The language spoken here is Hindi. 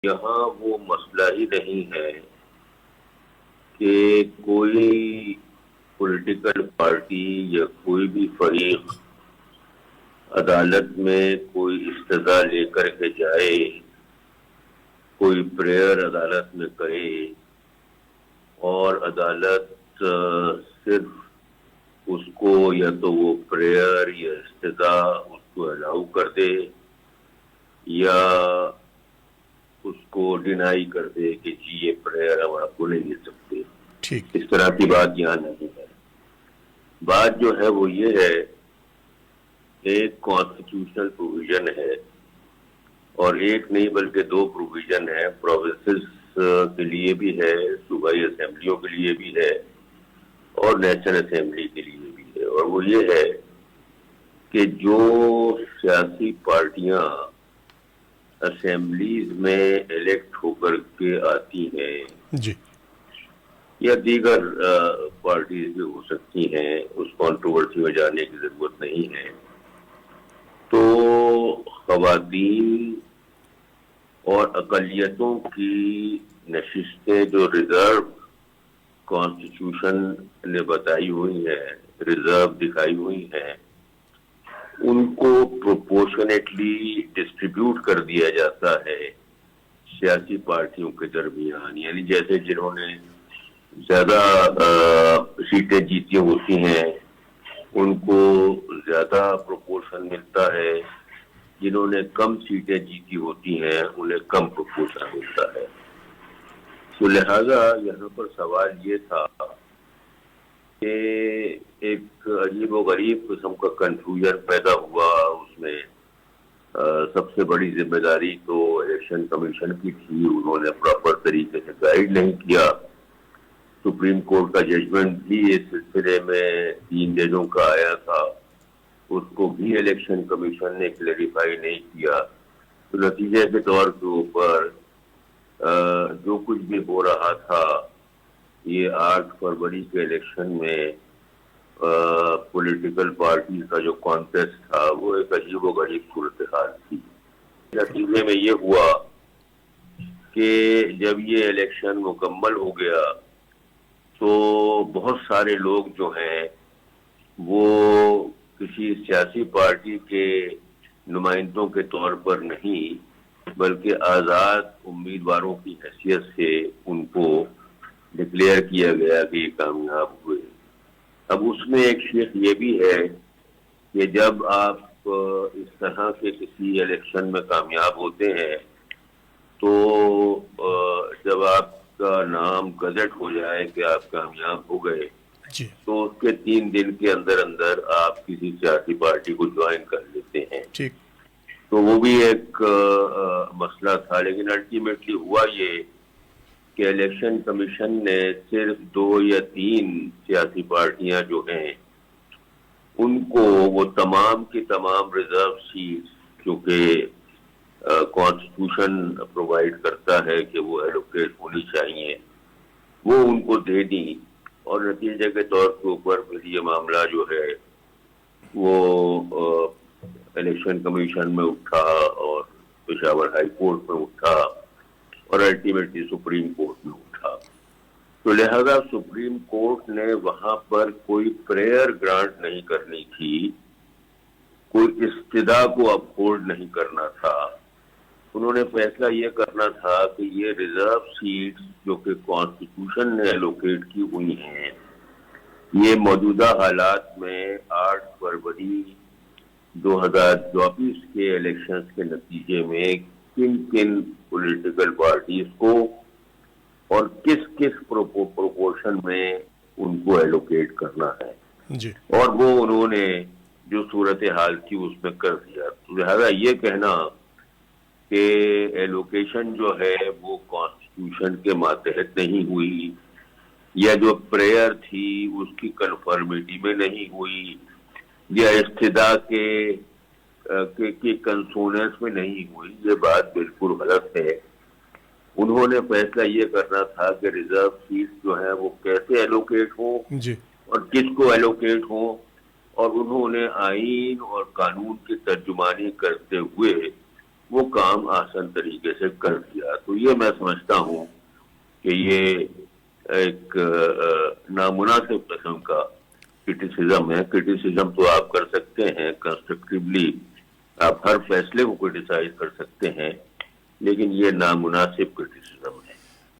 यहाँ वो मसला ही नहीं है कि कोई पॉलिटिकल पार्टी या कोई भी फरीक अदालत में कोई इस्तदा लेकर के जाए, कोई प्रेयर अदालत में करे और अदालत सिर्फ उसको या तो वो प्रेयर या इस्तदा उसको अलाउ कर दे या उसको डिनाई कर दे कि जी ये प्रेयर हम आपको नहीं दे सकते। ठीक। इस तरह की बात यहाँ नहीं है। बात जो है वो ये है, एक कॉन्स्टिट्यूशनल प्रोविजन है और एक नहीं बल्कि दो प्रोविजन है। प्रोविंसेस के लिए भी है, सूबाई असेंबलियों के लिए भी है और नेशनल असेंबली के लिए भी है। और वो ये है कि जो सियासी पार्टियां असेंबलीज में इलेक्ट होकर के आती हैं जी। या दीगर पार्टीज भी हो सकती हैं, उस कंट्रोवर्सी में जाने की जरूरत नहीं है। तो खवातीन और अकलियतों की नशिस्तें जो रिजर्व कॉन्स्टिट्यूशन ने बताई हुई है, रिजर्व दिखाई हुई है, उनको प्रोपोर्शनेटली डिस्ट्रीब्यूट कर दिया जाता है सियासी पार्टियों के दरमियान। यानी जैसे जिन्होंने ज्यादा सीटें जीती होती हैं उनको ज्यादा प्रोपोर्शन मिलता है, जिन्होंने कम सीटें जीती होती हैं उन्हें कम प्रोपोर्शन मिलता है। तो लिहाजा यहाँ पर सवाल ये था कि एक अजीब व गरीब किस्म का कंफ्यूजन पैदा हुआ उसमें। सबसे बड़ी जिम्मेदारी तो इलेक्शन कमीशन की थी, उन्होंने प्रॉपर तरीके से गाइड नहीं किया। सुप्रीम कोर्ट का जजमेंट भी इस सिलसिले में 3 जजों का आया था, उसको भी इलेक्शन कमीशन ने क्लेरिफाई नहीं किया। तो नतीजे के तौर के ऊपर जो कुछ भी हो रहा था, ये 8 फरवरी के इलेक्शन में पॉलिटिकल पार्टी का जो कॉन्टेस्ट था वो एक अजीब व गरीब सूरत हाल थी। नतीजे में ये हुआ कि जब ये इलेक्शन मुकम्मल हो गया तो बहुत सारे लोग जो हैं वो किसी सियासी पार्टी के नुमाइंदों के तौर पर नहीं बल्कि आज़ाद उम्मीदवारों की हैसियत से उनको डिक्लेयर किया गया कि ये कामयाब हुए। अब उसमें एक शेख ये भी है कि जब आप इस तरह के किसी इलेक्शन में कामयाब होते हैं तो जब आपका नाम गजट हो जाए कि आप कामयाब हो गए तो उसके 3 दिन के अंदर अंदर आप किसी सियासी पार्टी को ज्वाइन कर लेते हैं। ठीक। तो वो भी एक मसला था, लेकिन अल्टीमेटली हुआ ये कि इलेक्शन कमीशन ने सिर्फ 2 या 3 सियासी पार्टियां जो हैं उनको वो तमाम की तमाम रिजर्व सीट्स, क्योंकि कॉन्स्टिट्यूशन प्रोवाइड करता है कि वो एलोकेट होनी चाहिए, वो उनको दे दी। और नतीजे के तौर के ऊपर फिर ये मामला जो है वो इलेक्शन कमीशन में उठा और पेशावर हाई कोर्ट में उठा और अल्टीमेटली सुप्रीम कोर्ट में उठा। तो लिहाजा सुप्रीम कोर्ट ने वहां पर कोई प्रेयर ग्रांट नहीं करनी थी, कोई इस्तिदा को अपहोल्ड नहीं करना था। उन्होंने फैसला ये करना था कि ये रिजर्व सीट्स जो कि कॉन्स्टिट्यूशन ने एलोकेट की हुई हैं, ये मौजूदा हालात में 8 फरवरी 2024 के इलेक्शंस के नतीजे में किन किन पॉलिटिकल पार्टीज को और किस किस प्रोपोर्शन में उनको एलोकेट करना है जी। और वो उन्होंने जो सूरत हाल थी उसमें कर दिया। तो लिहाजा ये कहना कि एलोकेशन जो है वो कॉन्स्टिट्यूशन के मातहत नहीं हुई या जो प्रेयर थी उसकी कन्फर्मिटी में नहीं हुई या इस्तिदा के कंसोनेंस में नहीं हुई, ये बात बिल्कुल गलत है। उन्होंने फैसला ये करना था कि रिजर्व सीट जो है वो कैसे एलोकेट हो और किसको एलोकेट हो, और उन्होंने आईन और कानून की तर्जुमानी करते हुए वो काम आसान तरीके से कर दिया। गया। तो ये मैं समझता हूँ कि ये एक नामुनासिब किस्म का क्रिटिसिज्म है। क्रिटिसिज्म तो आप कर सकते हैं कंस्ट्रक्टिवली, आप हर फैसले को क्रिटिसाइज कर सकते हैं, लेकिन ये नामुनासिब क्रिटिसिज्म है।